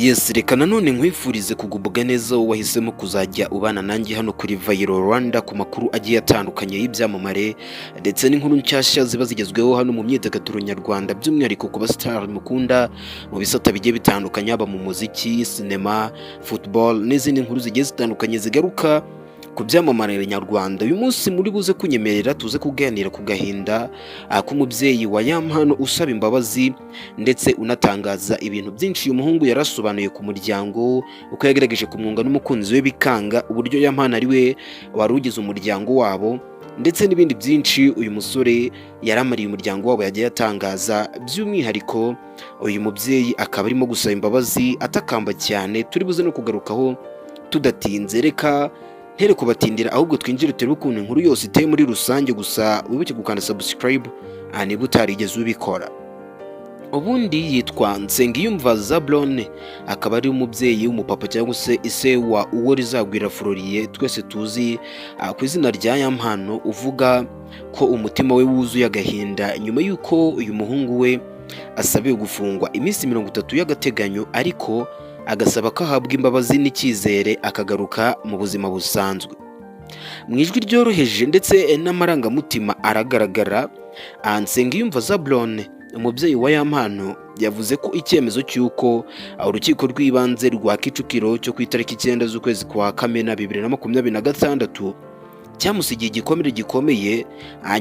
Yes, reka nanone nkwifurize kugubwa neza wowe wahisemo kuzajya ubana nanjye hano kuri Viral Rwanda ku makuru agiye atandukanye y'ibyamamare ndetse n'inkuru nshyashya ziba zigezweho hano mu myidagaduro nyarwanda, by'umwihariko ku bastar mukunda mu bisata bigiye bitandukanye, haba mu muziki, sinema, football n'izindi nkuru zigiye zitandukanye zigaruka ku byamamare nyarwanda. Uyu munsi muri buze kunyemerera tuze kuganira ku gahinda k'umubyeyi wa Yampano usaba imbabazi ndetse unatangaza ibintu byinshi uyu muhungu yarasobanuye ku muryango, uko yagerageje kumwunga n'umukunzi we bikanga, uburyo Yampano ari we wari ugize umuryango wabo ndetse n'ibindi byinshi uyu musore yaramariye umuryango wabo yagiye atangaza. By'umwihariko uyu mubyeyi akaba arimo gusaba imbabazi atakamba cyane, turi buze no kugarukaho tudatinze. Reka ntere kubatindira ahubwo twinjire turebe ukuntu inkuru yose iteye muri rusange, gusa wibuke gukanda subscribe niba utarigeze ubikora. Ubundi yitwa Nsengiyumva Zablon, akaba ari umubyeyi w'umupapa cyangwa se ise wa Uworizagwira Floriye twese tuzi ku izina rya Yampano, uvuga ko umutima we wuzuye agahinda nyuma y'uko uyu muhungu we asabiwe gufungwa iminsi 30 y'agateganyo, ariko agasaba ko ahabwa imbabazi n'icyizere akagaruka mu buzima busanzwe. Mu ijwi ryoroheje ndetse n'amarangamutima aragaragara, Nsengiyumva Zablon, umubyeyi wa Yampano, yavuze ko icyemezo cy'uko urukiko rw'ibanze rwa Kicukiro cyo ku itariki 9 z'ukwezi kwa Kamena 2026 cyamusigiye igikomere gikomeye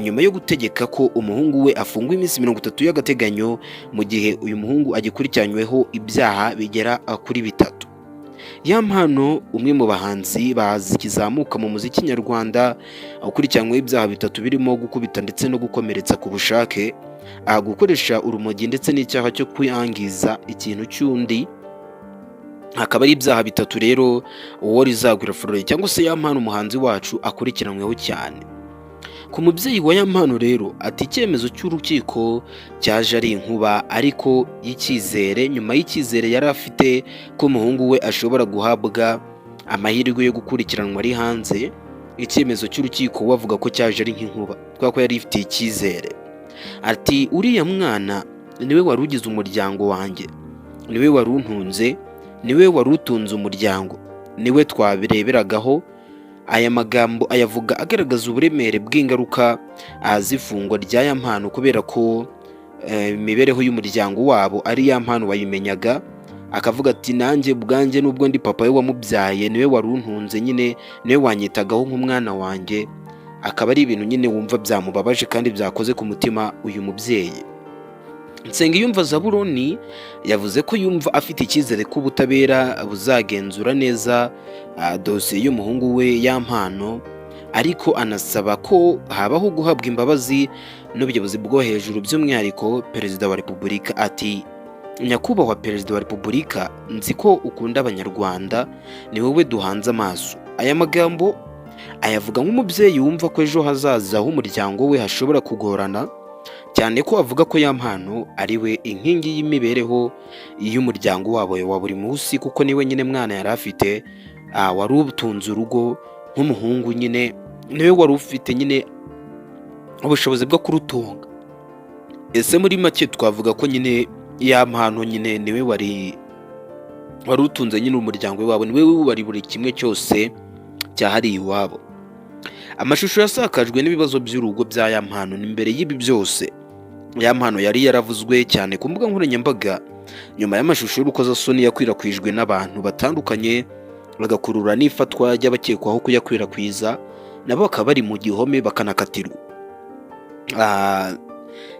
nyuma yo gutegeka ko umuhungu we afungwa iminsi 30 y'agateganyo, mu gihe uyu muhungu agikurikiranyweho ibyaha bigera kuri 3. Yampano, umwe mu bahanzi bazikizamuka mu muziki nyarwanda, ukurikiranyweho ibyaha 3 birimo gukubita ndetse no gukomeretsa ku bushake, gukoresha urumogi ndetse n'icyaha cyo kwiyangiza ikintu cy'undi. Hakaba ari ibyaha 3 rero Uworizagwira Floriye cyangwa se Yampano umuhanzi wacu akurikiranyweho cyane. Ku mubyeyi wa Yampano rero ati icyemezo cy'urukiko cyaje ari inkuba ariko y'icyizere, nyuma y'icyizere yari afite ko umuhungu we ashobora guhabwa amahirwe yo gukurikiranwa ari hanze. Icyemezo cy'urukiko wavuga ko cyaje ari nk'inkuba twako yari ifitiye icyizere. Ati uriya mwana niwe wari ugize umuryango wanjye, niwe wari untunze, niwe wari utunze umuryango, niwe twabireberagaho. Aya magambo ayavuga agaragaza uburemere bw'ingaruka zifungwa rya Yampano, kubera ko imibereho y'umuryango wabo ari Yampano wayimenyaga. Akavuga ati nanjye bwanjye nubwo ndi papa we wamubyaye, niwe wari untunze, nyine niwe wanyitagaho nk'umwana wanjye. Akaba ari ibintu nyine wumva byamubabaje kandi byakoze ku mutima uyu mubyeyi. Nsengiyumva Zablon yavuze ko yumva afite icyizere ko ubutabera buzagenzura neza dosiye y'umuhungu we Yampano, ariko anasaba ko habaho guhabwa imbabazi n'ubuyobozi bwo hejuru, by'umwihariko Perezida wa Repubulika. Ati nyakubahwa Perezida wa Repubulika, nzi ko ukunda abanyarwanda, ni wowe duhanze amaso. Aya magambo ayavuga nk'umubyeyi wumva ko ejo hazaza h'umuryango we hashobora kugorana, cyane ko avuga ko Yampano ari we inkingi y'imibereho y'umuryango wabo wa buri munsi, kuko niwe nyine mwana yari afite, wari utunze urugo nk'umuhungu, nyine niwe wari ufite nyine ubushobozi bwo kurutunga. Ese muri make twavuga ko nyine Yampano nyine niwe wari utunze nyine umuryango wabo, niwe wari buri kimwe cyose cyahariye iwabo. Amashusho yasakajwe n'ibibazo by'urugo bya Yampano. Imbere y'ibi byose Yampano yari yaravuzwe cyane ku mbuga nkoranyambaga nyuma y'amashusho y'urukozasoni yakwirakwijwe n'abantu batandukanye, bagakurura n'ifatwa ry'abakekwaho kuyakwirakwiza, nabo bakaba bari mu gihome bakanakatirwa.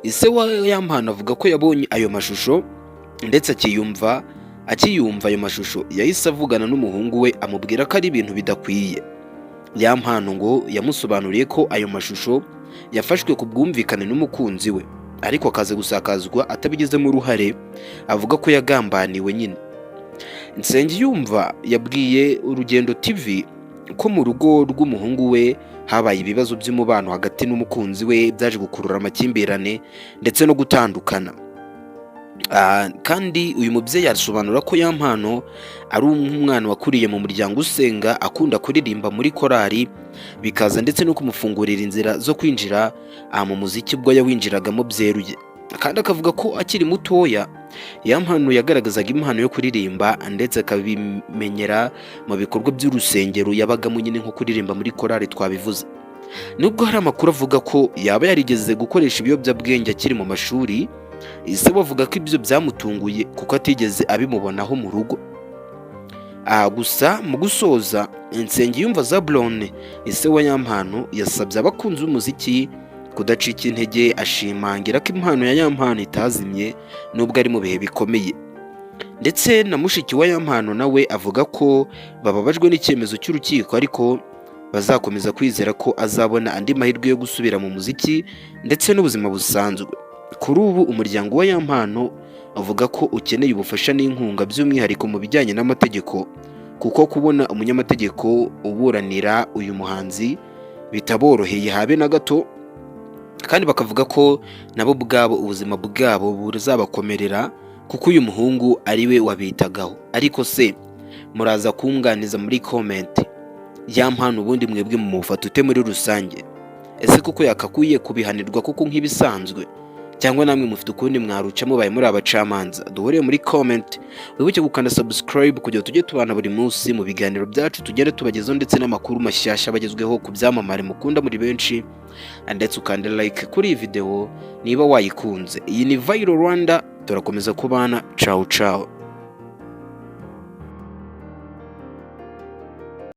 Ise wa Yampano avuga ko yabonye ayo mashusho ndetse akiyumva ayo mashusho yahise avugana n'umuhungu we amubwira ko ari ibintu bidakwiye. Yampano ngo yamusobanuriye ko ayo mashusho yafashwe ku bwumvikane n'umukunzi we, ariko akaza gusakazwa atabigizemo uruhare, avuga ko yagambaniwe nyine. Nsengiyumva yabwiye Urugendo TV ko mu rugo rw'umuhungu we habaye ibibazo by'umubano hagati n'umukunzi we, byaje gukurura amakimbirane ndetse no gutandukana. Kandi uyu mubyeyi asobanura ko Yampano ari umwana wakuriye mu muryango usenga, akunda kuririmba muri korali, bikaza ndetse no kumufungurira inzira zo kwinjira mu muziki ubwo yawinjiragamo byeruye. kandi akavuga ko akiri mutoya ya mpano yagaragazaga impano yo kuririmba ndetse akabimenyera mu bikorwa by'urusengero yabagamo, nyine nko kuririmba muri korali twabivuze. Nubwo hari amakuru avuga ko yaba yarigeze gukoresha ibiyobyabwenge akiri mu mashuri, ise bavuga ko ibyo byamutunguye kuko atigeze abimubonaho mu rugo. Gusa mu gusoza, Nsengiyumva Zablon ise wa Nyampano yasabye abakunzi b'umuziki kudacika intege, ashimangira ko impano ya Nyampano itazimye nubwo ari mu bihe bikomeye. Ndetse na mushiki wa Nyampano nawe avuga ko bababajwe n'icyemezo cy'urukiko, ariko bazakomeza kwizera ko azabona andi mahirwe yo gusubira mu muziki ndetse n'ubuzima busanzwe. Kuri ubu umuryango wa Nyampano avuga ko ukeneye ubufasha n'inkunga by'umwihariko mu bijyanye n'amategeko, kuko kubona umunyamategeko uburanira uyu muhanzi bitaboroheye habe na gato, kandi bakavuga ko nabo ubwabo ubuzima bwabo buzabakomerera kuko uyu muhungu ari we wabitagaho. Ariko se muraza kunganiza muri comment, Nyampano ubundi mwebwe mu mufata ute muri rusange? Ese kuko yakakwiye kubihanirwa kuko nk'ibisanzwe, cyangwa namwe mufite ukundi mwaruca mubaye muri abacamanza? Duhuriye muri comment, wibuke gukanda subscribe kugira tujye tubana buri munsi mu biganiro byacu tugende tubagezaho, ndetse n'amakuru mashyashya bagezweho ku byamamare mukunda muri benshi, ndetse ukande like kuri iyi video niba wayikunze. Iyi ni Viral Rwanda, turakomeza kubana. Ciao ciao.